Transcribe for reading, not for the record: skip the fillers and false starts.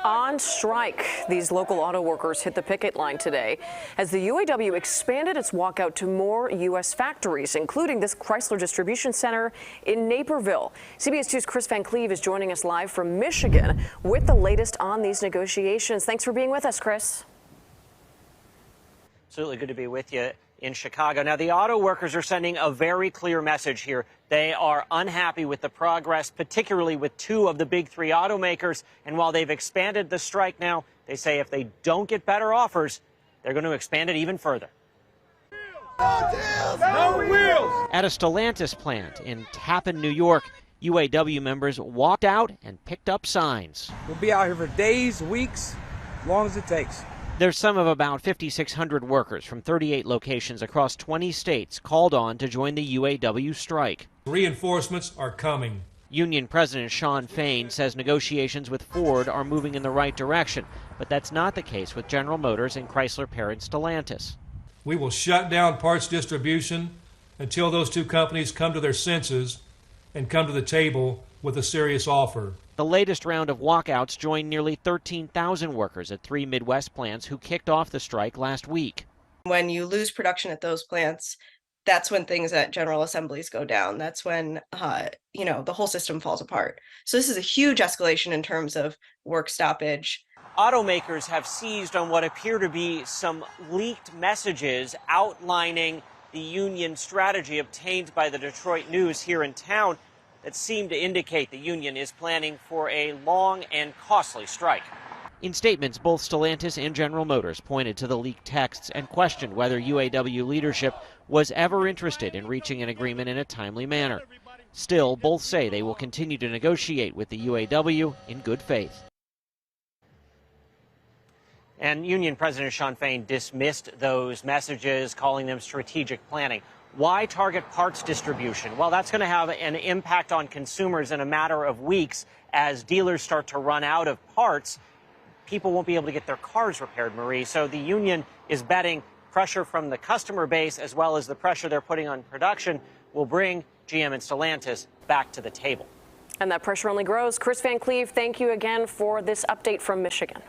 On strike, these local auto workers hit the picket line today as the UAW expanded its walkout to more U.S. factories, including this Chrysler distribution center in Naperville. CBS 2's Kris Van Cleave is joining us live from Michigan with the latest on these negotiations. Thanks for being with us, Kris. Absolutely good to be with you in Chicago. Now, the auto workers are sending a very clear message here. They are unhappy with the progress, particularly with two of the big three automakers. And while they've expanded the strike now, they say if they don't get better offers, they're going to expand it even further. No deals, no wheels. At a Stellantis plant in Tappan, New York, UAW members walked out and picked up signs. We'll be out here for days, weeks, as long as it takes. There's some of about 5,600 workers from 38 locations across 20 states called on to join the UAW strike. Reinforcements are coming. Union President Shawn Fain says negotiations with Ford are moving in the right direction, but that's not the case with General Motors and Chrysler parent Stellantis. We will shut down parts distribution until those two companies come to their senses and come to the table with a serious offer. The latest round of walkouts joined nearly 13,000 workers at three Midwest plants who kicked off the strike last week. When you lose production at those plants, that's when things at General Assemblies go down. That's when, the whole system falls apart. So this is a huge escalation in terms of work stoppage. Automakers have seized on what appear to be some leaked messages outlining the union strategy obtained by the Detroit News here in town that seem to indicate the union is planning for a long and costly strike. In statements, both Stellantis and General Motors pointed to the leaked texts and questioned whether UAW leadership was ever interested in reaching an agreement in a timely manner. Still, both say they will continue to negotiate with the UAW in good faith. And Union President Shawn Fain dismissed those messages, calling them strategic planning. Why target parts distribution? Well, that's going to have an impact on consumers in a matter of weeks as dealers start to run out of parts. People won't be able to get their cars repaired, Marie. So the union is betting pressure from the customer base as well as the pressure they're putting on production will bring GM and Stellantis back to the table. And that pressure only grows. Kris Van Cleave, thank you again for this update from Michigan.